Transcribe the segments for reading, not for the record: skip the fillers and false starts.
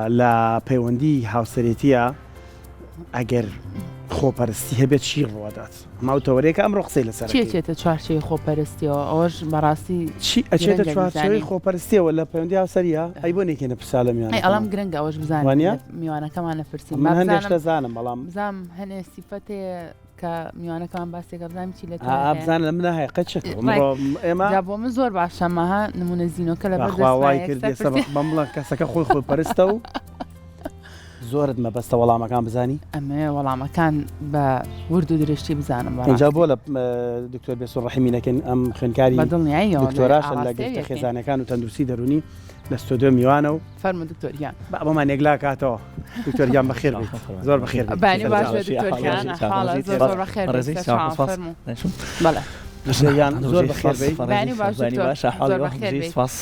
لا بيوندي هاوسريتيا أجر خۆپەرستی هەبێت چی ڕوادات ماوتەوەرێکە ئەمڕۆ قسەی لەسەر چێتە چوارچێ خۆپەرستیەوە ئەوەش بەڕاستی چی ئەچێتە چوارچێوەی خۆپەرستیەوە لە پەیوەندی هاوسەریە ئەی بۆ نێکێنە پرسا لە میوانە ئەڵام گرنگە ئەوەش بزانێت میوانەکەمان نەپرسین من هەندێک دەزانم بەڵام بزانم هەنێ سیفەتێ کە میوانەکەمان باسێکە بزانم چی لە بزانە لە منە هەیە قەچێتەوە ئێمە بۆ من زۆر باشەمەها نمونە زیینۆکە لە بەخواوای کردی سەبق بەمڵە کەسەکە خۆی خۆپەرستە و زۆرت مەبەستە وەڵامەکان بزانی ئەمێ وەڵامەکان بە ورد و درشتی بزانم اینجا بۆ لە دکتۆر بێسوور ڕەحیمینەکەن ئەم خوێندکاری دکتۆراشە لە گەشتە خێزانەکان و تەندروستی دەرونی لە ستۆدیۆ میوانە و فەرمو دکتۆریان بەمان نێگلا کاتەوە دکتۆریان بەخێر زۆر بەخێر بانی باش دکتۆریان حاڵە زۆر بەخێر بەڵێ ژیان زۆر بەخێر بانی باش زۆر بەخێر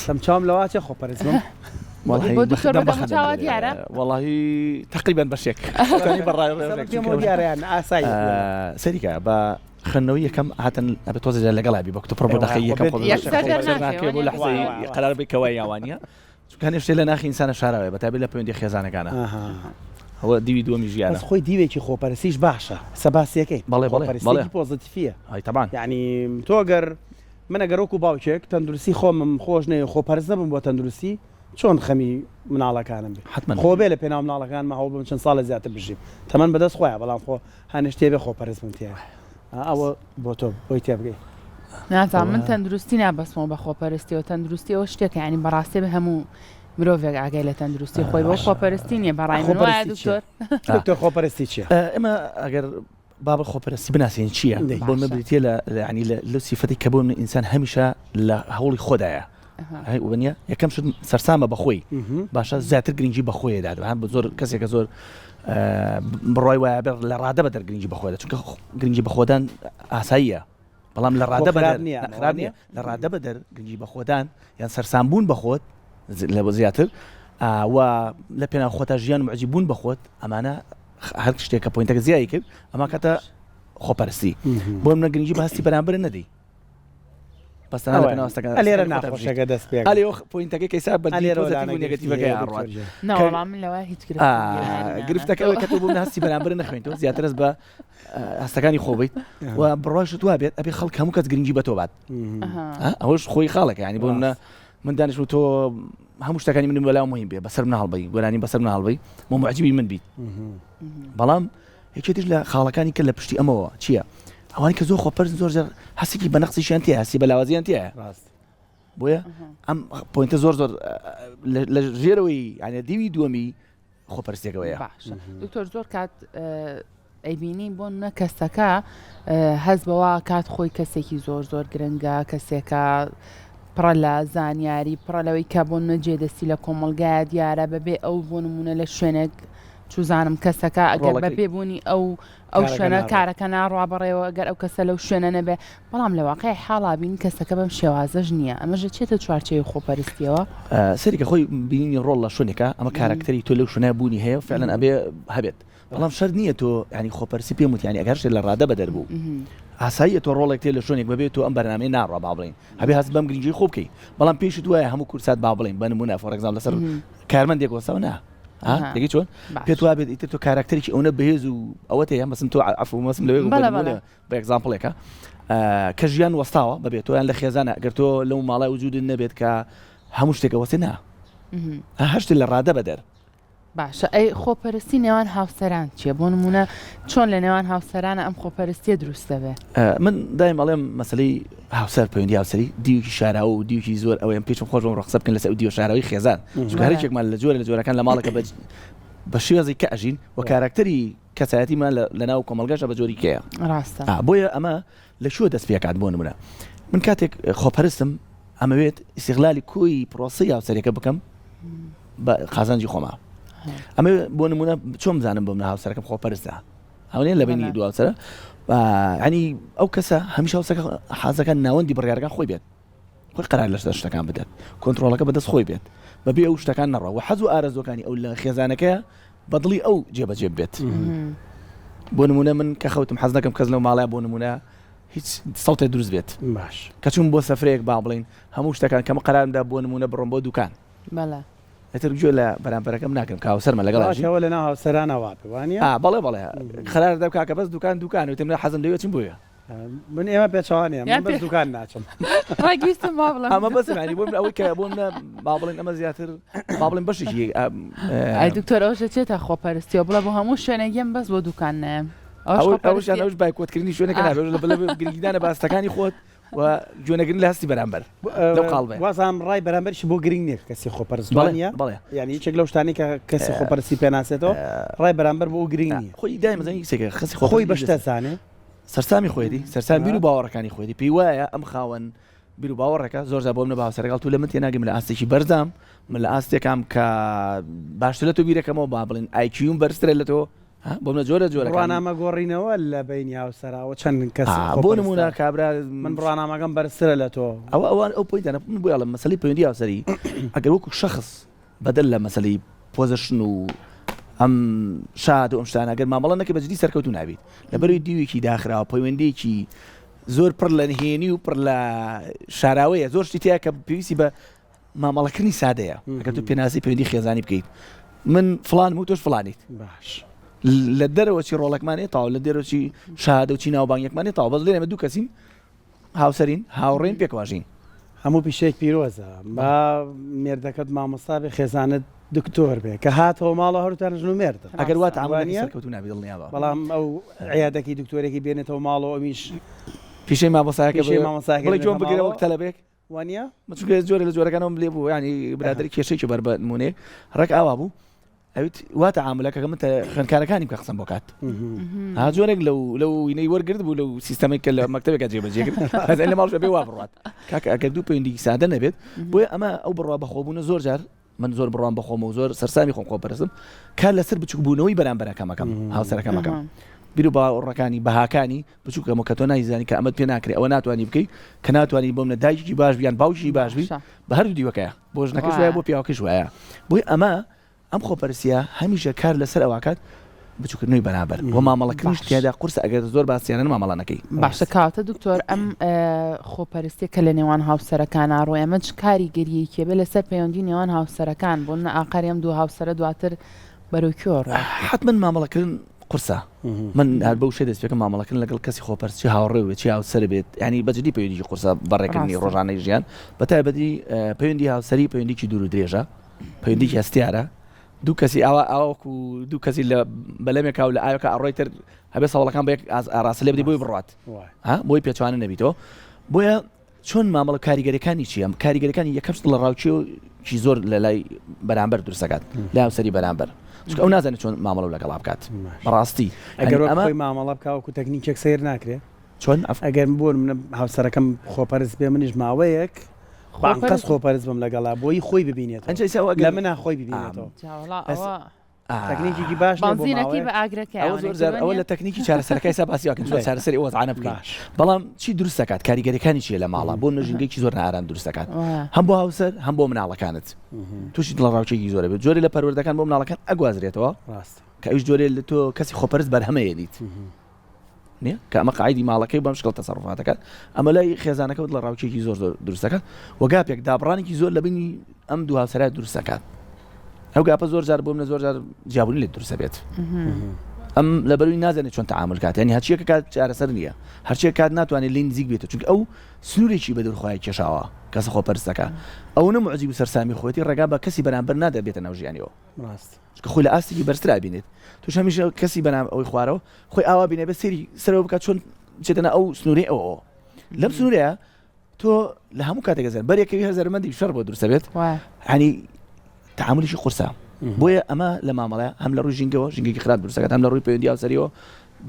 سەمچام لەواتێ خۆپەرزم والله تقريبا بشيك ثاني برا سريكا با خنويه كم حتى ابي توزع لقلبي بكتب بروبو دخيه كم قبل لحظه قرار بكوايا وانيا كان يشتي لنا اخي انسان شراوي بتابع له بيندي خزانه كان هو دي دوم يجي انا خوي ديويكي خۆپەرستیش باشە سەباسیەکەی بەڵێ پۆزتیفیە هاي طبعا يعني تۆگەر من ئەگەر وەکو باوچێک تەندروستی خۆمم خۆش نەیە خۆپەرز نەبم بۆ تەندروستی چۆن خەمی مناڵەکانم بێت خۆ بێ لە پێناو مناڵەکانمە هەوڵ بم چەند ساڵە زیاتر بژیم تەمەەن بەدەست خۆیان بەڵام خۆ هەنیشتێ بێ خۆپەرز من تێ ئەوە بۆ تۆ بۆی تێ بگەی نازانم من تەندروستی نابەسمەوە بە خۆپەرستیەوە تەندروستیەوە شتێکە ینی بەڕاستی بە هەموو مرۆڤێک ئاگای لە تەندروستی خۆی بۆ خۆپەرستی نیە بەڕای من وایە دکتۆر خۆپەرستی چییە؟ ئێمە ئەگەر باب خۆپەرستی بناسیین چییە بۆ مەبریتە لە ینی لە سیفەتی کە بۆ ئینسان هەمیشە لە هەوڵی خۆدایە وبنيا يكم شد سرسامة بخوي باشا زاتر جرينجي بخوي ده هم بزور كسي كزور بروي وابر لرادة بدر جرينجي بخوي ده چونك جرينجي بخودان أساسية بلام لرادة بدر خرابنية لرادة بدر جرينجي بخودان يعني سرسامبون بخود لبزياتر ولبنا خوتاجيان معجبون بخود أمانة هر كشتى كبوينتك زياي كده أما كتا خبرسي بوم جرينجي بهستي برامبر الندي بس انا لبنا واستقال اليرا ناخذ دس بيك اليو بوينتك كيساب بوزيتيف ونيجاتيف كاي عروات نو عامل لواهي تكرف قرفتك اول كتبوا من هسي برامبر نخوينتو زياتر رزبه هستكاني خوبي وبروش توابيت ابي خلق همك تجرينجي بتو بعد هوش خوي خالك يعني بقولنا من دانش تو همش تكاني من ولا مهم بيه بس ربنا هالبي ولاني بس ربنا هالبي مو معجبين من بيت بلام هيك تجي خالكاني كله بشتي امو تشيا اواني كزو خبرز زور زر حسيكي بنقصي شانتي حسي بلاوازي انتي راست بويا ام بوينت زور لجيروي يعني ديوي دومي خبرستي قويه دكتور زور كات اي بيني بون كسكا حزبوا كات خوي كسيكي زور گرنگا كسكا پرلا زانياري پرلوي كابون جيدسي لكم القاد يا رب او بونمون لشنك چو زانم کەسەکە ئەگەر بە پێبوونی ئەو شوێنە کارەکە ناڕابڕێەوە ئەگەر ئەو کەسە لەو شوێنە نەبێ بەڵام لە واقعی حاڵا بین کەسەکە بەم شێوازەش نییە ئەمەژە چێتە چوارچێوی خۆپەرستیەوە سەریکە خۆی بینی ڕۆڵ لە شوێنێکە ئەمە کارکتەری تۆ لەو شوێنە بوونی هەیە فعلەن ئەبێ هەبێت بەڵام شەر نییە تۆ ینی خۆپەرسی پێم وت ینی ئەگەر شتێک لە ڕادە بەدەر بوو ئاساییە تۆ ڕۆڵێک تێ لە شوێنێک بەبێت تۆ ئەم بەرنامەی ناڕوا با بڵێن هەبێ هەست بەم گرنگی خۆ بکەی بەڵام پێشت وایە هەموو کورسات با بڵێن بە نمونە فۆر ئەگزامپڵ لەسەر کارمەندێک وەستاوە نا دقيقة شلون؟ بيتوا بيت إنتوا كاركتري شيء أنا بهزو أوتي هم بس أنتوا عفوا ما اسم لوي بلا بإكزامبل هيك كجيان وسطاوة ببيتوا يعني لخيزانة قرتوا لو ما لا وجود النبيت كهمش تجاوزنا هشت اللي الرادة بدر باشە ئەی خۆپەرستی نێوان هاوسەران چیە بۆ نمونە چۆن لە نێوان هاوسەرانە ئەم خۆپەرستیە دروستە بێ من دایم ئەڵێم مەسەلەی هاوسەر پەیوەندی هاوسەری دیوکی شاراوە و دیوکی زۆر ئەوەیان پێشم خۆشم ڕخسە بکەن لەسەر دیو شاراوی خێزان چونکە هەرێکێکمان لە جۆرەکان لە ماڵەکە بە شێوازی کە ئەژین و کارکتەری کەسایەتیمان لەناو کۆمەلگاشە بە جۆری کەیە ڕاستە بۆیە ئەمە لە شووە دەست پێکات بۆ نمونە من کاتێک خۆپەرستم ئەمەوێت ئیستیغلالی کۆی پرۆسی هاوسەرێکە بکەم بە قازانجی خۆما ئەمە بۆ نمونە چۆن بزانم بۆ منە هاوسەرەکەم خۆپەرستە ئەوەیە لە بینی دو هاوسەرە ینی ئەو کەسە هەمیشە هاوسەکە حازەکە ناوەندی بڕیارەکان خۆی بێت خۆی قەرار لە شتەکان بدات کۆنتڕۆڵەکە بەدەست خۆی بێت بەبێ ئەو شتەکان نەڕەوە و حەز و ئارەزوەکانی ئەو لە خێزانەکەیە بەدڵی ئەو جێبەجێ بێت بۆ نمونە من کە خەوتم حەز نەکەم کەس لەو ماڵایە بۆ نمونە هیچ سەڵتێ دروست بێت باش کە چوون بۆ سەفرەیەک با بڵین هەموو شتەکان کەمە قەرارمدا بۆ نمونە بڕۆم بۆ دوکان ئەتر گوێ لە بەرامبەرەکەم ناکەم کاوسەرمە لەگەڵ ئەوە لە ناو هاوسەرانە وانە بەڵێ خەرار دەکا کە بەس دوکان وتم حەزم دەوێت چیم بووە من ئێمە پێچوانێ من بەس دوکان ناچم ڕاگویستم وا بڵێم ئەمە بەسمانی بۆ ئەوەی کە بۆ با بڵێن ئەمە زیاتر با بڵێن بەشێکی ئەی دکتۆر ئەوژە چێتە خۆپەرستیەوە بڵە بۆ هەموو شوێنەگەم بەس بۆ دوکان نایەم ئەوش باکوتکردنی شوێنەکە نابێت لە بڵێ گرنگدانە باستەکانی خۆت و جوێنەگرن لە هەستی بەرامبەر لەو قاڵبێ وازام ڕای بەرامبەرشی بۆ گرنگ نییە کەسی خۆپەرستوانە یعنی یەکێک لەو شتانی کە کەسی خۆپەرستی پێناسێتەوە ڕای بەرامبەر بۆ گرنگ نییە خۆی دای مەزانی سێکە خەسی خۆی بەشتەزانێ سەرسامی خۆیدی سەرسام بیر و باوەڕەکانی خۆیدی پێی وایە ئەم خاوەن بیر و باوەڕێکە زۆر بۆم نە باوسەرەکەڵ تو لە من تێناگەم لە ئاستێکی بەرزام من لە ئاستێکام کە باشتر لە تۆ بیرەکەمەوە با بڵێن ئایکیوم بەرزترە لە تۆ بۆم لە جۆرە ڕوانامە گۆڕینەوە لە بینی هاوسەراوە چەند کەس بۆ نمونە کابرا من بڕوانامەکەم بەرزترە لە تۆ ئەوان ئەو پۆینتانە من بۆ لە مەسەلەی پەیوەندی هاوسەری ئەگەر وەکو شەخص بەدەل لە مەسەلەی پۆزیشن و ئەم شاد و ئەم شتانە ئەگەر مامەڵە نەکە بەجددی سەرکەوتو نابێت لەبەروی دیوێکی داخراوە پەیوەندێکی زۆر پڕ لە نهێنی و پڕ لە شاراوەیە زۆر شتی تایە کە پێویستی بە مامەڵەکردنی سادەیە ئەگەر تو پێناسی پەیوەندی خێزانی بکەیت من فڵان و تۆش فڵانیت باش لە دەرەوەچی ڕۆڵەکمانێت تاو لە دەرەوەچی شاد و چی ناوبانگێکمانێت تاو بەس لێرەمە دوو کەسین هاوسەرین هاوڕێن پێکواژین هەموو پیشەیەک پیرۆزە با مێردەکەت مامۆستا بێ خێزانت دکتۆر بێ کە هاتەوە ماڵە هەروتان ژن و مێردە ئەگەر وا تەعامڵی سەرکەوتو نابێت دڵنیابە بەڵام ئەو عیادەکی دکتۆرێکی بێنێتەوە ماڵەوە ئەمیش پیشەی مامۆستایەکە بڵێ جۆن بگرەوە تەلەبێک وانە مچکە جۆرە لە جۆرەکانەوە لێ بوو ینی برادری کێشەیەکی بەر بە نمونێ ڕێک ئاوا بوو ئەویت وا تەعاملەکە من خوێندکارەکانی بکە قسەم بۆ کات ها جۆرێک لەو وینەی وەرگرت بوو لەو سیستەمێک کە لە مەکتەبێکە جێبەجێ کرد لە ماڵ بێ وا بڕات کاکە ئەگەر دوو پەیوەندی سادە نەبێت بۆیە ئەمە ئەو بڕوا بەخۆبوونە زۆر جار من زۆر بڕوان بەخۆم و زۆر سەرسامی خۆم خۆپەرستم کار لەسەر بچووکبوونەوەی بەرامبەرەکەمەکەم هاوسەرەکەمەکەم بیر و باوەڕەکانی بەهاکانی بچووکەمە کە تۆ نایزانی کە ئەمەت پێ ناکرێت ئەوە ناتوانانی بکەیت کە ناتوانانی بۆم لە دایکی باش بیان باوکی باش بی بە هەردوو دیوەکەیە بۆ ژنەکەش وایە بۆ پیاوەکەش وایە بۆی ئەمە ئەم خۆپەرسیە هەمیشە کار لەسەر ئەواکات بچووکردنەوەی بەرامبەر بۆ مامەڵەکردنیش تیادا قورس ئەگەر زۆر باسییانە مامەڵانەکەی باشە کاتە دکتۆر ئەم خۆپەرستێکە لە نێوان هاوسەرەکان ڕۆی ئەمە چ کاریگەریەکێ بێ لەسەر پەیوەندی نێوان هاوسەرەکان بۆ نە ئاقاری ئەم دوو هاوسەرە دواتر بەرەوکیۆڕ حتمما مامەڵەکردن قورسە من هەر بەو شێ دەست پێکەم مامەڵەکردن لەگەڵ کەسی خۆپەرستی هاوڕێ بێت چی هاوسەر بێت ینی بەجددی پەیوەندی قورسە بەڕێکردنی ڕۆژانەی ژیان بەتایبەتی پەیوەندی هاوسەری پەیوەندیکی دوور و درێژە پەیوەندیکی هەستیارە دوو کەسی ئاوەکو دوو کەسی لە بەلەمێکا و لە ئاوەکە ئەڕۆیتر هەبێ سەوڵەکان بە ئاراسی لێ بدەی بۆی بڕات بۆی پێچوانە نەبیتەوە بۆیە چۆن مامەڵە کاریگەریەکانی چیە کاریگەریەکانی یەکەم شت لە ڕاوچی زۆر لە لای بەرامبەر دروستەکات لای هاوسەری بەرامبەر چونکە ئەو نازانێت چۆن مامەڵە لەگەڵا بکات بەڕاستی ئەگەر ئەمە مامەڵە بکاوەکو تەکنیکێک سیر ناکرێت چۆن ئەگەر بۆ من هاوسەرەکەم خۆپەرست بێ منیش ماوەیەک قەس خۆپەرست بم لەگەڵا بۆی خۆی ببینێت لە منە خۆی ببینێتەوە تەکنیکی باش بەنزینەکەی بە ئاگرەکە ئەوە لە تەکنیکی چارەسەرەکەی سا باسیواکەن زۆر چارەسەری ئەوەزانە بکەن بەڵام چی دروست دەکات کاریگەریەکانی چیە لە ماڵە بۆ نەژینگەیەکی زۆر نائارام دروست دەکات هەم بۆ هاوسەر هەم بۆ مناڵەکانت تووشی لە ڕاوچێکی زۆرە بێت جۆرە لە پەروەردەکان بۆ مناڵەکان ئەگوازرێتەوە کە ئەوش جۆرە لە تۆ کەسی خۆپەرست بەرهەمەیەنیت نییە کە ئەمە قاعدی ماڵەکەی بەم شکڵ تەسەڕفاتەکەات ئەمە لای خێزانەکەوت لە ڕاوچێکی زۆر دروستەکەات وەگاپێک دابڕانێکی زۆر لە بینی ئەم دوو هاوسەرات دروستەکات ئەو گاپە زۆر جار بۆم لە زۆر جار جیابوونی لێ دروستە بێت ئەم لەبەروی نازانێت چۆن تەعامل کات ینی هەرچیەکە کات چارەسەر نییە هەرچیە کات ناتوانێت لێ نزیک بێتەوە چونکە ئەو سنوورێکی بە دوورخوای کێشاوە کەسە خۆپەرستەکە ئەو نەمعجیب و سەرسامی خۆەتی ڕێگا بە کەسی بەرامبەر نادەبێتە ناو ژیانیەوە کە خۆی لە ئاستێکی بەرزترا بینێت توش هەمیشە کەسی بەنام ئەوی خوارەوە خۆی ئاوا بینێ بە سێری سەرەوە بکات چۆن چێتەنە ئەو سنووری ئەوەوە لەم سنوورەیە تۆ لە هەموو کاتێک زەر بەرێکەوی هەزارمەندی شەڕ بۆ دروستە بێت هەنی تەعاملیشی قورسە بۆیە ئەمە لە مامەڵەیە هەم لە ڕووی ژینگەوە ژینگەی خراپ دروستەکات هەم لە ڕووی پەیوەندی هاوسەریەوە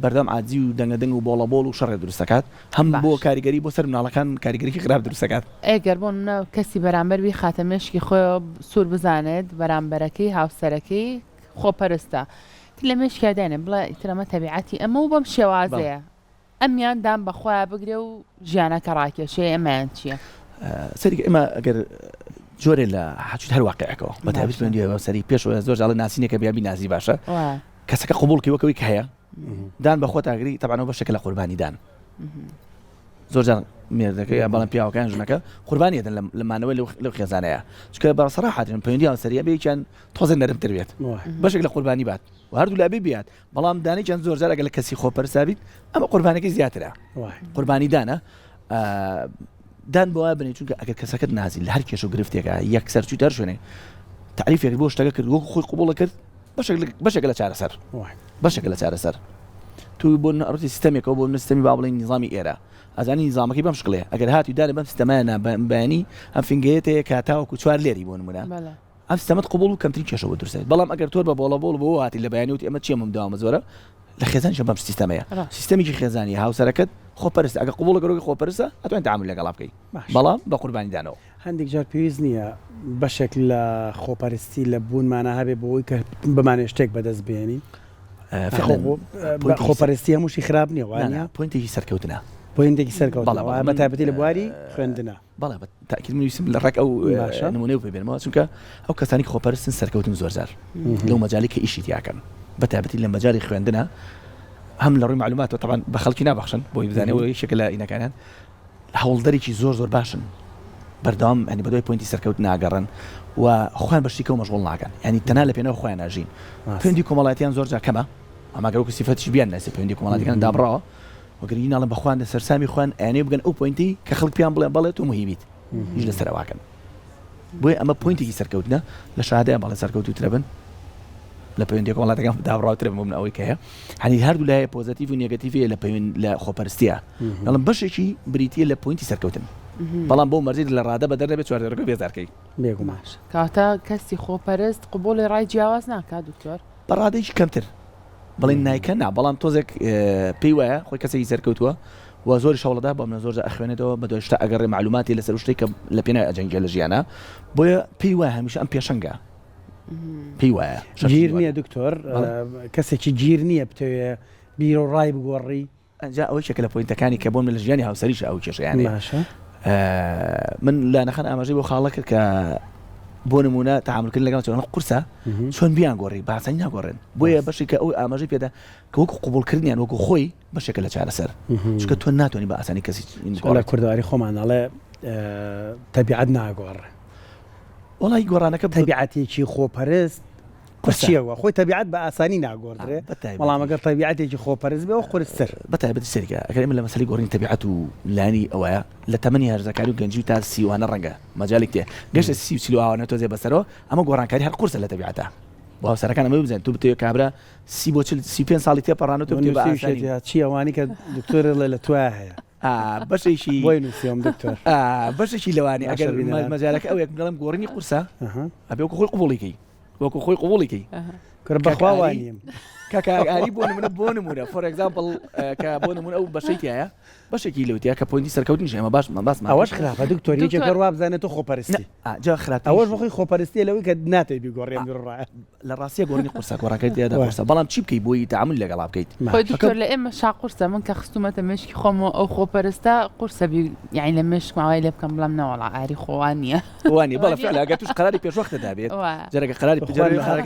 بەردەم عاجزی و دەنگەدەنگ و بۆڵەبۆڵ و شەڕێ دروستەکات هەم بۆ کاریگەری بۆ سەر مناڵەکان کاریگەریکی خراپ دروستەکات ئەگەر بۆ کەسی بەرامبەر خاتەمێشکی خۆی سوور بزانێت بەرامبەرەکەی هاوسەرەکەی خۆپەرستە لە مێشکدانێ بڵێ ئیترەمە تەبیعەتی ئەمە و بەم شێوازەیە ئەمیان دام بەخۆیان بگرێ و ژیانەکە ڕاکێشێ ئەمایان چییە؟ سەری ئێمە ئەگەر جۆرێ لە حچوت هەر واقعەکەەوە بەتابێت پەیوەندیەوە سەری پێشەوە زۆر جاڵە ناسینێکە بیابی نازی باشە کەسەکە قبولکەوەکەوەی هەیە دان بە خۆت ئاگری تەبانەوە بەشێکە لە قوربانی دان زۆر جار مێردەکەی بەڵام پیاوەکان ژنەکە قوربانی دەن لەمانەوەی لەو خێزانەیە چکە بەڕسەراحەتن پەیوەندیان سەریە بێکیان تۆزە نەرمتر بێت بەشێک لە قوربانی بات و هەردوو لابێ بیات بەڵام دانێکیان زۆر جار ئەگەر لە کەسی خۆپەرسا بیت ئەمە قوربانەکەی زیاترە قوربانی دانە دان بۆ بنێ چونکە ئەگەر کەسەکەت نازی لە هەر کێش و گرفتێکە یەکسەر چووی دەر شوێنێ تعریفێک بۆ شتەکە کرد وەکو خۆی قبوڵە کرد بەشێک لە چارەسەر بەشێک لە چارەسەر تو بۆ نەڕەتی سیستەمێکەوە بۆ سیستەمی با بڵێن نظامی ئێرە ئەزانی نظامەکەی بەم شکڵێ ئەگەر هاتووی دانێ بەم سیستەمانە بەیانی ئەم فینگەیەتەیە کاتاوەکو چوار لێری بۆ نمونە ئەم سیستەمەت قبوڵ و کەمترین کێشەوە درست بەڵام ئەگەر تۆر بە بۆڵەبۆڵ بۆ هاتی لە بەیانی وتی ئەمە چیە مەمداوامە زۆرە لە خێزانیش بەم سیستەمەیە سیستەمێکی خێزانی هاوسەرەکەت خۆپەرست ئەگە قبوڵە گەڕۆی خۆپەرستە ئەتوانین تعامل لەگەڵ بکەی بەڵام بە قوربانی دانەوە هەندێک جار پێویست نییە بەشێک لە خۆپەرستی لە بوونمانە هەبێ بۆی کە بمانێ شتێک بەدەست بێنین خۆپەرستی هەمووشی خراپ نییە وانە پوینتێکی سەرکەوتنە پوینتێکی سەرکەوتنەوە بە تایبەتی لە بواری خوێندنە بەڵێ تاکید منویسم لە ڕێک ئەو نمونەی و پێبێنمەوە چونکە ئەو کەسانی خۆپەرستن سەرکەوتن زۆر جار لەو مەجالی کە ئیشی تیاکەن بە تایبەتی لە مەجای خوێندنە هەم لە ڕووی معلومات و طبعا بە خەڵکی نابەخشن بۆی بزانێەوە شکل لە ئینەکانیان هەوڵدەرێکی زۆر باشن بەردەوام ئەنی بەدوای پوینتی سەرکەوت ناگەڕن و خۆیان بەشتێکەوە مەشغوڵ ناکەن ینی تەنها لە پێنەوە خۆیان ناژین پوینتی کۆمەڵایەتیان زۆر جار کەمە ئەمە گەڕۆکە سیفەتیش بیان ناسی پوینتی کۆمەڵایەتیەکان دابڕەوە وەگەری ناڵم بەخوان لە سەرسامی خوان ئەیانێ بگەن ئەو پوینتی کە خەڵک پێیان بڵێن بەڵێت و مهمیت هیچ لەسەرەواکەن بۆیە ئەمە پوینتێکی سەرکەوتنە لە شادەیە بەڵێ سەرکەوتوترە بن لە پەیوەندی کۆمەڵایەتەکان دابڕاوترە بوومن ئەوەی کە هەیە هەنی هەردوو لایە پۆزیتیڤ و نێگەتیڤە لە پەیوەند لە خۆپەرستیە دەڵم بەشێکی بریتیە لە پوینتی سەرکەوتن بەڵام بۆ مەرجێت لە ڕادە بە دەردەبێت چواردەکە بێزارکەی بێگوماش کاتە کەسی خۆپەرست قبوڵی ڕای جیاواز ناکات دکتۆر بە ڕادێکی کەمتر بڵین نایکە نا بەڵام تۆزێک پێی وایە خۆی کەسێکی سەرکەوتووە و زۆری شەوڵەدا بەم زۆر ئەخوێنێتەوە بە دوای شتا ئەگەڕێ معلوماتی لەسەر شتێک کە لە پێناوی ئەجەنگە لە ژیانە بۆیە پێی وایە هەمیشە ئەم پێشەنگە پێی وایە گیر نییە دکتۆر کەسێکی گیر نییە بتەوێ بیرۆ ڕای بگۆڕی ئەجا ئەوەی شێکە لە پوینتەکانی کە بۆم لە ژیانی هاوسەریش ئەو کێشەیانێ من لە نەخەن ئاماژەی بۆ خاڵە کرد کە بۆ نمونە تعاملکردن لەگەڵ چۆن قورسە چۆن بیان گۆڕی باسەنی ناگۆڕێن بۆیە بەشێک کە ئەو ئاماژەی پێدا کە وەکو قبوڵکردنیان وەکو خۆی بەشێکە لە چارەسەر چونکە تۆ ناتوانانی بە ئاسانی کەسی لە کوردواری خۆمانەڵێ تەبیعەت ناگۆڕێ وڵی گۆڕانەکە تەبیعەتێکی خۆپەرست قورسیەوە خۆی تەبیعەت بە ئاسانی ناگۆڕێ بەڵام ئەگەر تەبیعەتێکی خۆپەرست بێ ئەو قورستر بەتایبەتی سەریکە ئەگەر ئێمە لە مەسەلەی گۆڕینی تەبیعەت و لانی ئەوەیە لە تەمەنی هەرزەکاری و گەنجی و تا 30 ڕەنگە مەجالێک تێ گەشتە 30 ئەوانە تۆزێ بەسەرەوە ئەمە گۆڕانکاری هەر قورسە لە تەبیعەتە بۆ هاوسەرەکان ئەمە بزانین تو بتەوێت کابرا 30 بۆ 35 ساڵی تێپەڕانەوە تۆ بتێ بە ئاسانی چی ئەوانی کە دکتۆر لە توای هەیە بەشێکی بۆی نووسیەوە دکتۆر بەشێکی لەوانی ئەگەر مەجالەکە ئەو یەک دەڵم گۆڕینی قورسە ئەبێ وەکو خۆی قبوڵیکەی وەکو خۆی قبوڵیکەی بەخواوانیم کاکاری بۆ نمونە فۆر ئەگزامپڵ کە بۆ نمونە ئەو بەشێکیایە بەشێکی لەوتیا کە پوینتی سەرکەوتنیش ئێمە باس ئەوەش خراپە دکتۆر یەکێک وا بزانێت تۆ خۆپەرستی جا خراپە ئەوەش بەخۆی خۆپەرستی لەوەی کە ناتەوێت بیگۆڕێم ڕایە لە ڕاستیە گۆڕینی قورسە گۆڕانکەی تێدا قورسە بەڵام چی بکەی بۆی تعامل لەگەڵا بکەیت دکتۆر لە ئێمە شاقورسە من کە خستومەتە مشکی خۆمەوە ئەو خۆپەرستە قورسە یعنی لە مشک ماوای لێ بکەم بڵام نەوەڵا ئاری خۆوان نییە وانی بەڵێ فعلا ئەگەر توش قەراری پێشوەختە دابێت جەرەگە قەراری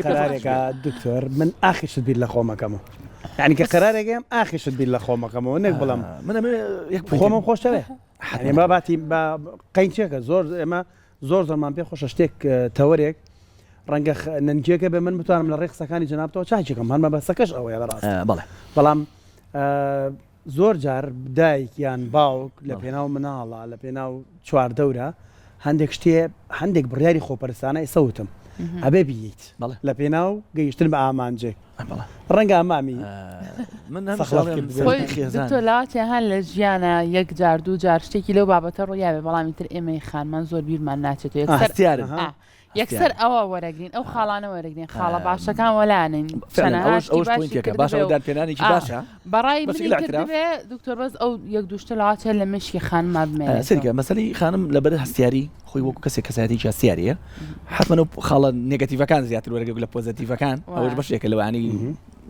قەرارێکە دکتۆر من ئاخیشت بیر لە خۆمەکەمەوە يعني كقرارێکم ئاخیشت بیر لە خۆمەکەمەوە نەک بڵام من خۆمم خۆشتەوێ ئێمە باتی بە قەینچێکە زۆر ئێمە زۆرمان پێ خۆشە شتێک تەوەرێک ڕەنگە نەنجێکە بێ من بتوانم لە ڕێقسەکانی جەنابەوە چاچێکم هەرمە بەسەکەش ئەوەیە بەڕاست بەڵام زۆر جار دایکیان باوک لە پێناو مناڵە لە پێناو چواردەورە هەندێک شتێ هەندێک بڕیاری خۆپەرستانە ئێسەوتم ئەبێ بییت لە پێناو گەیشتن بە ئامانجێک ڕەنگە ئامامی من تۆ لاواتێ هەن لە ژیانە یەک جار دوو جار شتێکی لەو بابەتە ڕۆیاوێ بەڵامی تر ئێمەی خانمان زۆر بیرمان ناچێت یەکسەر ئەوە وەرەگرین ئەو خاڵانە وەرەگرین خاڵە باشەکان وەلانن باشەدانپێنانێکی باشە بەڕای منکردبێ دکتۆر بەس ئەو یەک دوشتە لاواتێ لە مشکی خانمان بمێ سەریکە مەسەلەی خانم لەبەر هەستیاری خۆی وەکو کەسێک کەسایەتێکی هەستیاریە حتمەن و خاڵە نێگەتیڤەکان زیاتر وەرەگرێت لە پۆزیتیڤەکان ئەوەش بەشێکە لەوانی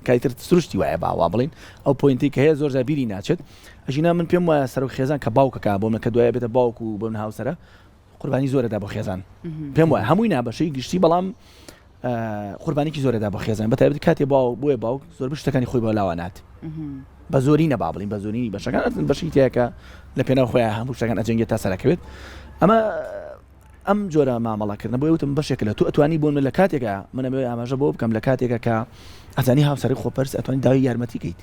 کایتر سروشتی وایە باوا بڵین ئەو پوینتی کە هەیە زۆر زابیری ناچێت ئەژینا من پێم وایە سەر و خێزان کە باوکەکە بۆ من کە دوایە بێتە باوک و بۆ من هاوسەرە قوربانی زۆرەدا بۆ خێزان پێم وایە هەمووی نابەشەی گشتی بەڵام قوربانێکی زۆرەدا بۆ خێزان بەتایبەت کاتێ باو بۆیە باوک زۆر شتەکانی خۆی بۆ لاوانات بە زۆری نەبابڵین بە زۆرینی بەشەکان بەشی تایکە لە پێناو خۆیان هەموو شتەکان ئەجەنگێت تا سەرەکەوێت ئەمە ئەم جۆرە مامەڵەکردن بۆ وتم بەشێکە لە تو ئەتوانی بۆن لە کاتێکە منەوێ ئاماژە بۆ بکەم لە کاتێکە کە ئەزانی هاوسەری خۆپەرس ئەتوانی داوای یارمەتی کەیت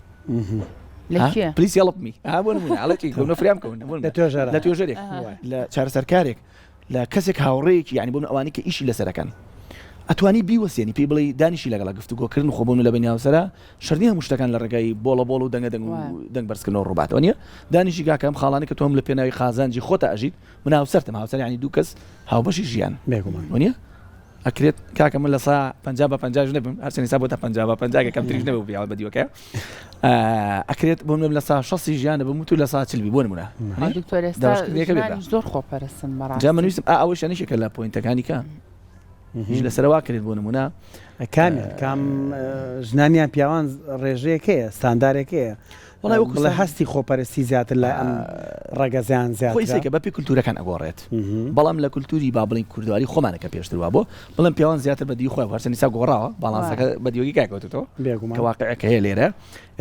پلیس یڵبمی بۆ نمونە ئاڵەتی بۆ فریام کەون لە توێژەرێک لە چارەسەرکارێک لە کەسێک هاوڕێیەکی یعنی بۆن ئەوانی کە ئیشی لەسەرەکەن ئەتوانی بیوەسێنی پێی بڵێ دانیشی لەگەڵا گفتوگۆکردن خۆ بوون لە بەنی هاوسەرە شەردی هەموو شتەکان لە ڕێگای بۆڵە بۆڵ و دەنگ بەرزکردنەوە ڕووباتەوە نیە دانیشی گاکەم خاڵانی کە تۆم لە پێناوی خازانجی خۆتە ئەژیت من هاوسەرتم هاوسەر یعنی دوو کەس هاوبەشی ژیان نیە ئەکرێت کاکە من لە سا 50 بە 50 نەبم هەرچەندی سا بۆ تا 50 بە 50 کەم تریش نەبوو پیاوە بەدیوەکە ئەکرێت بۆ من لە سا 60 ژیانە بم تو لە سا 40 بۆ نمونە زۆر خۆپەرستن بەڕاستی جا من نووسم ئەوە شانێکێکە لە پۆینتەکانی کە لەسەرەوە کرێت بۆ نمونە کام ژنانیان پیاوان ڕێژەیەکەیە ستاندارێکەیە وڵای هەستی خۆپەرستی زیاتر لە ئەم ڕەگەزیان زیاتر بە پێی کولتورەکان ئەگۆڕێت بەڵام لە کولتوری با بڵین کوردواری خۆمانەکە پێشتروا بۆ بڵم پیاوان زیاتر بە دی خۆی هەرچەندی سا گۆڕاوە باڵانسەکە بە دیوەگی کاکەوتەوە کە واقعەکە هەیە لێرە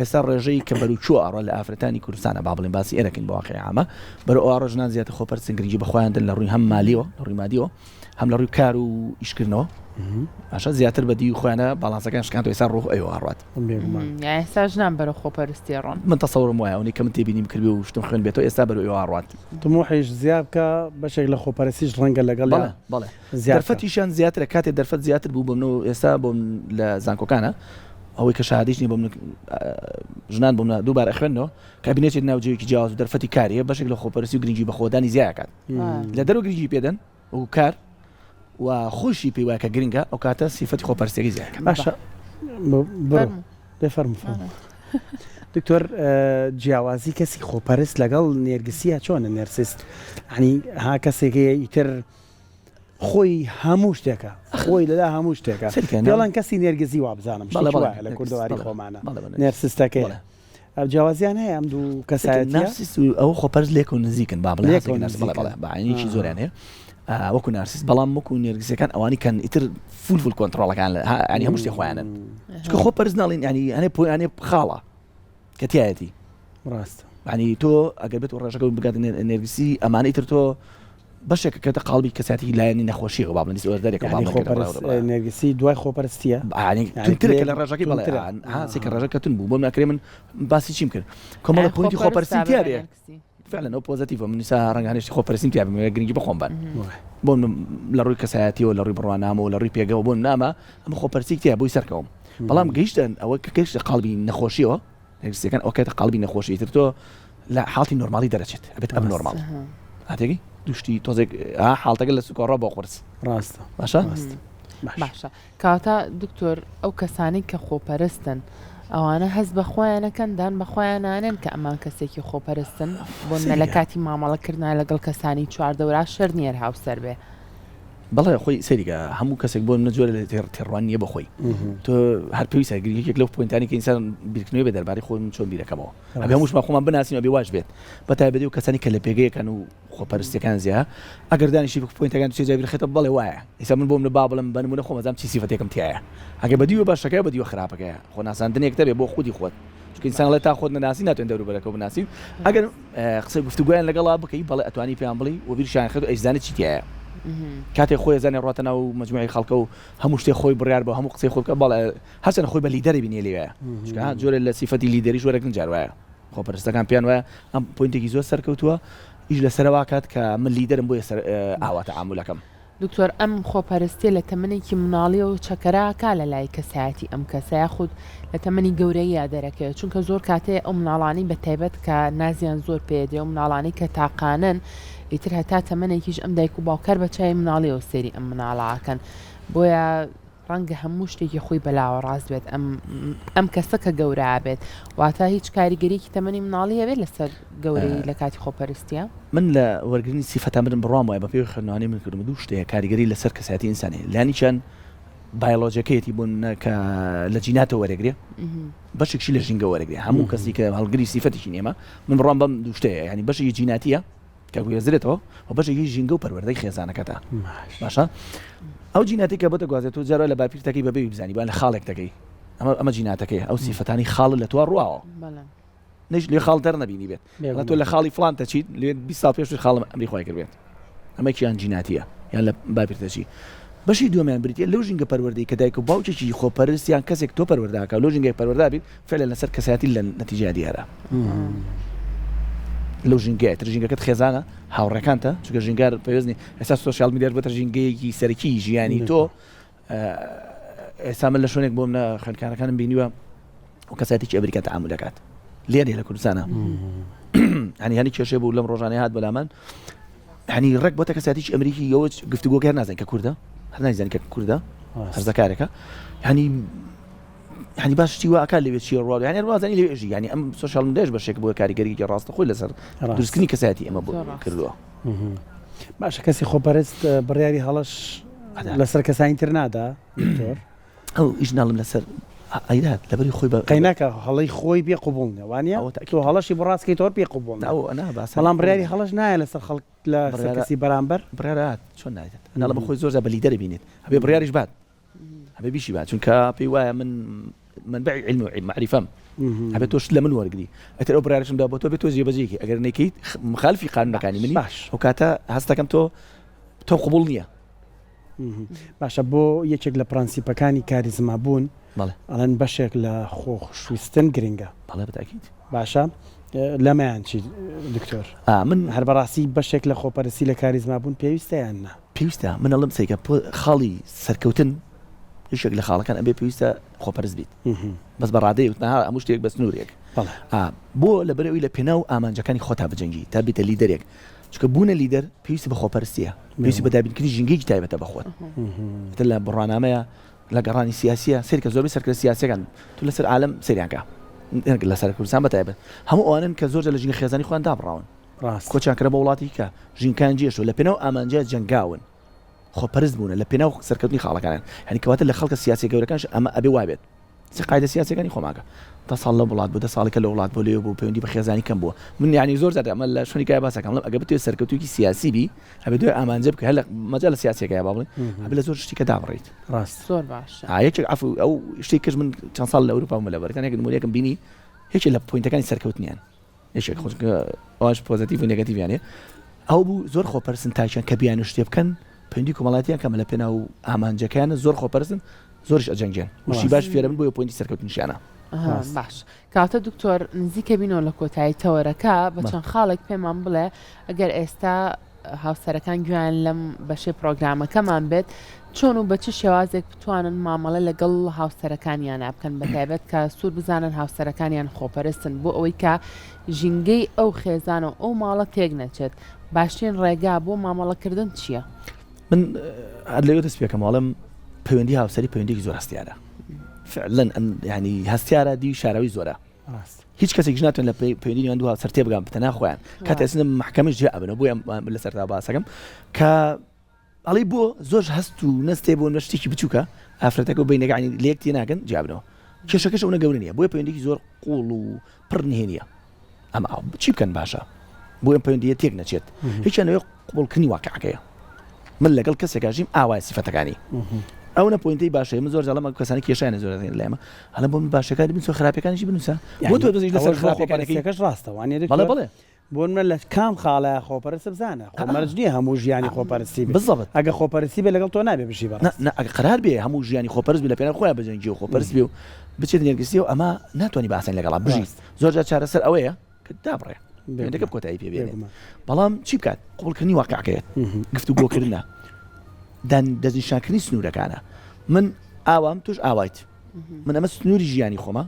ئێستا ڕێژەی کە بەروچوو ئاڕۆ لە ئافرەتانی کوردستانە با بڵین باسی ئێرەکەین بە واقعی عامە بەرەو ئەوە ژنان زیاتر خۆپەرستن گرنگی بەخۆیاندن لە ڕووی هەم مالیەوە لە ڕووی مادیەوە هەم لە ڕووی کار و ئیشکردنەوە باشە زیاتر بە دی خۆیانە باڵانسەکان شکان ئێستا ڕوح ئەوە هەڕات ئێستا ژنان بەرەو خۆپەرستی ڕۆن من تەسەوڕم وایە ئەوەی کە من تێبینیم کردی و شتم خوێن بێتەوە ئێستا بەرەو ئێوە هەڕات تموحیش زیاد بکە بەشێک لە خۆپەرستیش ڕەنگە لەگەڵ بەڵێ دەرفەتیشان زیاترە کاتێک دەرفەت زیاتر بوو بۆم ئێستا بۆم لە زانکۆکانە ئەوەی کە شادیش نی بۆم ژنان بۆم دووبارە خوێندنەوە کابینێتی ناوجەیەکی جیاواز و دەرفەتی کاریە بەشێک لە خۆپەرستی و گرنگی بەخۆدانی زیاکات لە دەرەوە گرنگی پێدەن و کار و خۆشی پێی وایە کە گرنگە ئەو کاتە سیفەتی خۆپەرستێکی زیاکە باشە بفەرمو دکتۆر جیاوازی کەسی خۆپەرست لەگەڵ نێرگسیە چۆنە نێرسیست عنی ها کەسێکەیە ئیتر خۆی هەموو شتێکە خۆی لەدا هەموو شتێکە پێڵەن کەسی نێرگزی وا بزانم لە کوردەواری خۆمانە نێرسستەکەی ئەو جیاوازیان هەیە ئەم دوو کەسایەتی نارسیست و ئەو خۆپەرست لێک و نزیکن با بڵێ بەعینیکی زۆریان هەیە وەکو نارسیست بەڵام وەکو نێرگسیەکان ئەوانی کەن ئیتر فول کۆنتڕۆڵەکان ینی هەموو شتێک خۆیانن چکە خۆپەرست ناڵین ینی هەنێ خاڵە کە تایەتی ڕاستە ینی تۆ ئەگەر بێت ڕێژەکە بگات نێرگسی ئەمانە ئیتر تۆ بەشێکە کەتە قاڵبی کەساتی لایەنی نەخۆشیەوە با بڵێ ئۆردەرێک نێرگسی دوای خۆپەرستیە تونترێکە لە ڕێژەکەی بەڵێ سێکە ڕێژەکەتون بوو بۆ ناکرێ من باسی چیم کرد کۆمەڵە پۆینتی خۆپەرستی تیاێ فعلا ئەو پۆزیتیڤە من نیسا ڕەنگانێشتی خۆپەرستیم تیا بێ گرنگی بخۆم بن بۆ لە ڕووی کەسایەتیەوە لە ڕووی بڕوانامەوە لە ڕووی پێگەوە بۆ نامە ئەمە خۆپەرستی تیا بۆی سەرکەوم بەڵام گەیشتن ئەوە کە کەشتە قاڵبی نەخۆشیەوە نێرگسیەکان ئەو کاتە قاڵبی نەخۆشی تر تۆ لە حاڵی نۆرمالی دەرەچێت ئەبێت ئەم نۆرماڵ هاتێکی دوشتی تۆزێک حاڵتەکە لە سوکۆڕە بۆ قورس ڕاستە باشە باشە کاتە دکتۆر ئەو کەسانی کە خۆپەرستن ئەوانە هەز بە خۆیانەکەن دان بە خۆیانانن کە ئەمان کەسێکی خۆپەرستن بۆن لە کاتی مامەڵەکردنا لەگەڵ کەسانی چواردەورا شەر نیە هاوسەر بێ بەڵێ خۆی سەریگە هەموو کەسێک بۆ نەجۆرە لە تێڕوان نیە بەخۆی تۆ هەر پێویستە گرنگێک لەو پۆینتانی کە ئینسان بیرکردنەوەی بە دەربارەی خۆی چۆن بیرەکەمەوە ئەبێ هەمووشمان خۆمان بناسین ئەبێ واش بێت بەتایبەتی و کەسانی کە لە پێگەیەکەن و خۆپەرستیەکان زیاد ئەگەر دانیشی پۆینتەکان سێجا بیرخێتە بەڵێ وایە ئێستا من بۆم لە با بڵم بە نمونە خۆمەزانم چی سیفەتێکم تایە ئەگەر بەدیوە باشەکەی بەدیوە خراپەکەیە خۆ ناساندنێک دەبێ بۆ خودی خۆت چونکە ئینسان لە تا خۆت نەناسی ناتوێن دەوروبەرەکە بناسین ئەگەر قسەی گفتوگویان لەگەڵا بکەی بەڵێ ئەتوانی پێیان بڵی و بیرشیان خێت و ئەیزانێت چی تایە کاتێک خۆی زانێ ڕاتە ناو مجموعی خەڵکە و هەموو شتێک خۆی بڕیار بە هەموو قسەی خۆکە بەڵێ هەرچەندە خۆی بە لیدەری بینێ لێوەیە چونکە جۆرە لە سیفەتی لیدەری جۆرەێکن جار وایە خۆپەرستەکان پێیان وایە ئەم پۆینتێکی زۆر سەرکەوتووە ئیش لەسەرەوە کات کە من لیدەرم بۆ ئاواتە ئامولەکەم دکتۆر ئەم خۆپەرستی لە تەمەنێکی مناڵی و چەکەراکە لە لای کەسایەتی ئەم کەسەیە خود لە تەمەنی گەورەی دەرەکەوێت چونکە زۆر کاتەیە ئەو مناڵانی بە تایبەت کە نازیان زۆر پێدێ و مناڵانی کە تاقانن ئیتر هەتا تەمەنێکیش ئەم دایک و باوکەر بە چای مناڵیەوە سێری ئەم مناڵاکەن بۆیە ڕەنگە هەموو شتێکی خۆی بەلاوە ڕاست بێت ئەم کەسە کە گەورە بێت واتە هیچ کاریگەریکی تەمەنی مناڵیە بێت لەسەر گەورەی لە کاتی خۆپەرستیە من لە وەرگرنی سیفەتە من بڕام وایە بە پێی خوێندنەوەی من کردم دوو شتەیە کاریگەری لەسەر کەسایەتی ئینسانی لانی چەند بایۆلۆجیەکەیەتی بوون کە لە جیناتەوە وەرەگرێ بەشێکشی لە ژینگە وەرەگرێ هەموو کەسی کە هەڵگری سیفەتێکی نێمە من بڕام بەم دوو شتەیە ینی بەشێکی جیناتیە کە گوێزرێتەوە و بەشێکی ژینگە و پەروەردەی خێزانەکەتە باشە ئەو جیناتی کە بۆتە گوازێت و جارە لە باپیرتەکەی بەبێ بزانی با لە خاڵێک دەکەی ئەمە جیناتەکەی ئەو سیفەتانی خاڵ لە تو ڕواوە نيش لي خال درنا بيني بيت لا تقول خالي فلان تشيد لي 20 سال بيش خال امريكا كبيت اما كيان جيناتيه يلا بابير تشي باشي دوم بريتي لوجينغ پروردي كدايك باوچي خو پرسيان كسك تو پروردا کا لوجينغ پروردا بي فعلا سر كساتي النتيجه ديالها لوجينغ ترجينغ كت خزانه هاوركانتا چونك جينغار بيوزني اساس سوشيال ميديا بترجينغي سركي يعني تو سامل شلونك بومنا كان بينيوا وكساتي امريكا تعاملات ليه لكل سنه يعني هنيك شباب ولا روجاني هاد بلا من يعني ركبتك كساتي امريكي يوج قفتو كان زين ككرده هذا زين ككرده هرزكارك يعني باش تيوا اكل اللي بيشي الرول يعني الرول زين اللي بيجي يعني ام سوشيال ميديا باش يكبو كاريجري راس تخوي لسر درسكني كساتي اما كردوه باش كسي خبرست برياري هلاش لسر كسا انترنادا دكتور او اجنا لهم لسر ايدات لبري خوي قيناك هلاي خوي بي قبولنا وانيا تو هلاش براسكي تور بي قبولنا او انا بس والله برياري هلاش نايا لسر خلق لا كسي برامبر بريارات شو نايت انا لما خوي زوجة بالليدر بينيت ابي برياريش بعد ابي بيشي بعد شنو بي وايا من بعي علم ومعرفه ابي توش لمن ورقدي اتر برياريش مدا بوتو بيتو زي بزيكي اگر نيكي مخالفي قانون كاني مني وكاتا هستكم تو قبولنيه باشا بو یەکێک لە پرانسیپەکانی کاریزما بوون ئەڵەن بەشێک لە خۆشویستن گرنگە بەتاکید باشە لەمەیان چی دکتۆر من هەر بەڕاستی بەشێک لە خۆپەرستی لە کاریزما بوون پێویستەیان نا پێویستە من ئەڵم سەیکە خاڵی سەرکەوتن یەکێک لە خاڵەکان ئەبێ پێویستە خۆپەرست بیت بەس بەڕادەی وتنەها هەموو شتێک بە سنوورێک بۆ لەبەرەوەی لە پێناو ئامانجەکانی خۆتا بجەنگی تا بیتە لیدەرێک چونکە بوونە لیدەر پێویستی بە خۆپەرستیە پێویستی بە دابینکردنی ژینگەیەکی تایبەتە بەخۆت لە بڕانامەیە لە گەڕانی سیاسیە سەرکە زۆربەی سەرکردە سیاسیەکان تو لەسەر عالەم سەریانکە لەسەر کوردستان بەتایبەت هەموو ئەوانن کە زۆر لە ژینگە خێزانی خۆیان دابڕاون کۆچیان کردە بە وڵاتی کە ژینکان جێشەوە لە پێناو ئامانجە جەنگاون خۆپەرست بوونە لە پێناو سەرکەوتنی خاڵەکانیان یعنی کەواتە لە خەڵکە سیاسی گەورەکانش ئەمە ئەبێ وابێت قاعدە سیاسیەکانی خۆماکە تا ساڵ لە وڵات بوو 10 ساڵێکە لە وڵات بۆ لێ بوو پەیوەندی بە خێزانی کەم بووە من یعنی زۆر جار ئەمە لە شوێنی کای باسەکەم ئەگەر بتوێت سەرکەوتوویەکی سیاسی بی ئەبێ دوێ ئامانجە بکە هەر مەجال لە سیاسیەکەی با بڵێ ئەبێ لە زۆر شتێکە دابڕێیت ڕاست زۆر باش یەکێک عفو ئەو شتێک کەش من چەند ساڵ لە ئەوروپا و لە بەریتانیا نمونەیەکم بینی هیچ لە پوینتەکانی سەرکەوتنیان یەکێک خۆشکە ئەوش پۆزیتیڤ و نێگاتیڤیانێ ئەو بوو زۆر خۆپەرسنتایشیان کە بیان شتێ بکەن پەیوەندی کۆمەڵاتیان کەمە لە پێناو ئامانجەکانە زۆر خۆپەرسن زۆرش ئەجەنگێن وشی باش فێرە من بۆ پوینتی سەرکەوتنیشانە باش کاتە دکتۆر نزیکە بینەوە لە کۆتایی تەوەرەکە بە چەند خاڵێک پێمان بڵێ ئەگەر ئێستا هاوسەرەکان گویان لەم بەشەی پرۆگرامەکەمان بێت چۆن و بە چ شێوازێک بتوانن مامەڵە لەگەڵ هاوسەرەکانیان بکەن بەتایبەت کە سوور بزانن هاوسەرەکانیان خۆپەرستن بۆ ئەوەی کە ژینگەی ئەو خێزان و ئەو ماڵە تێک نەچێت باشترین ڕێگا بۆ مامەڵەکردن چییە؟ من لەوێ دەست پێکەم وەڵام پەیوەندی هاوسەری پەیوەندێکی زۆر هەستیارە فعلا يعني هستيارة دي شاروي زورا هیچ کەسێک ناتوان لە پەیوەندی نێوان دوو هاوسەر تێبگان بتەنها خۆیان کاتە ئێستا محکەمەش جێ ئەبنەوە بۆیە لەسەرتا باسەکەم کە ئەڵێ بۆ زۆر هەست و نەستێ بۆ شتێکی بچووکە ئافرەتەکە و بینەکە عنی لێک تێ ناکەن جیابنەوە کێشەکەش ئەوە گەورە نییە بۆیە پەیوەندێکی زۆر قوڵ و پڕ نهێنیە ئەمە چی بکەن باشە بۆ ئەم پەیوەندیە تێک نەچێت هیچیانەوەی قوڵکردنی واقعەکەیە من لەگەڵ کەسێکا ژیم ئاوای سیفەتەکانی ئەو نەپۆینتەی باشەیە من زۆر جاڵەمە کەسانی کێشیانە زۆر لە ئێمە هەڵە بۆ من باشەکانی بن چۆ خراپەکانیشی بنووسە بۆ تۆ دەزیش لەسەر خراپەکانەکەش ڕاستەوانێ بڵێ بۆ من لە کام خاڵە خۆپەرست بزانە خۆمەرج نییە هەموو ژیانی خۆپەرستی بالضبط ئەگە خۆپەرستی بێ لەگەڵ تۆ نابێ بشی بە ئەگە قرار بێ هەموو ژیانی خۆپەرست بێ لە پێناو خۆیان بەجەنگی و خۆپەرست بێ و بچێت نێرگسی و ئەمە ناتوانانی باسەن لەگەڵا بژیت زۆر جار چارەسەر ئەوەیە کە دابڕێ دەکە کۆتایی پێ بێنێت بەڵام چی بکات قوڵکردنی واقعەکەیت گفتوگۆکردنە دەستنیشانکردنی سنوورەکانە من ئاوام توش ئاوایت من ئەمە سنووری ژیانی خۆمە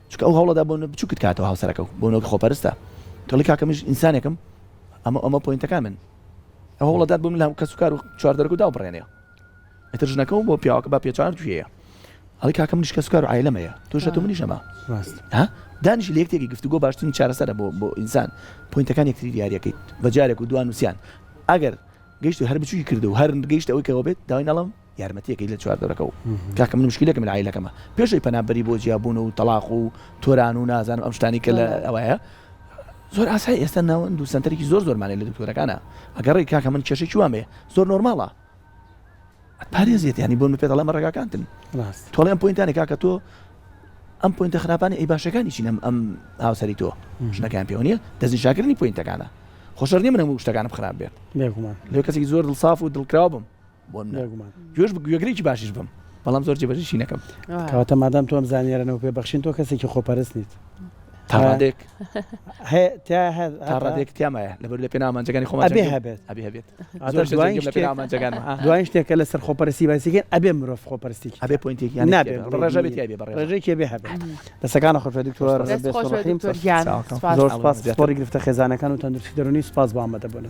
چونکە ئەو هەوڵەدا بۆ بچووکت کاتەوە هاوسەرەکە بۆ نەوەی خۆپەرستە تۆڵی کاکەمیش ئینسانێکم ئەمە پۆینتەکان من ئەو هەوڵەدات بۆ من لە کەسوکار و چواردەرەکە و داوبڕێنەوە ئێتر ژنەکەەوە بۆ پیاوەکە با پێچوار توێیە هەڵی کاکەم منیش کەسوکار و عایلەمەیە تۆشە تۆ منیش ئەمە دانیش لە یەکتێکی گفتوگۆ باشترین چارەسەرە بۆ ئینسان پۆینتەکان یەکتری دیاریەکەیت بە جارێک و دوان نووسیان ئەگەر گەیشت هەر بچووی کردو و هەر گەیشت ئەوەی کەەوە بێت داوای نەڵم یارمەتیەکەی لە چواردەرەکە و کاکە من مشکلەکەم لە عایلەکەمە پێشەی پەنابەری بۆ جیابوون و تەلاق و تۆران و نازانم ئەم شتانی کە لە ئەوەیە زۆر ئاسایی ئێستا ناوەند و سنتەرێکی زۆر زۆرمانێ لە دکتۆرەکانە ئەگەڕێی کاکە من کێشەی وامێ زۆر نۆرماڵە پارێزیێت ینی بۆ من پێ دەڵێمە ڕێگاکانتن تۆڵێم پۆینتانی کاکە تۆ ئەم پوینتە خراپانە ئەی باشەکانی چین ئەم هاوسەری تۆ ژنەکان پێوە نیە دەستنیشاکردنی پوینتەکانە خۆشەر نیە من هەموو شتەکانم خراپ بێت لێ کەسێکی زۆر دڵساف و دڵکراو بم بۆ گوێش گوێگرێکی باشیش بم بەڵام زۆر جێبەجێشی نەکەم کەواتە مادام تۆم زانیارەنەوە پێبەخشین تۆ کەسێکی خۆپەرست نیت تاڕادێک ڕادێک تیامایە لەبەر لە پێنامانجەکانی خۆمان ئەبێ هەبێت دوای شتێکە لەسەر خۆپەرستی باسیگەن ئەبێ مرۆڤ خۆپەرستی ئەبێ پوینتێک ڕێژەیەکی بێ دەسەکان خۆش دکتۆر زۆر سپاس سپۆری گرفتە خێزانەکان و تەندروستی دەرونی سپاس بۆ ئامادەبوون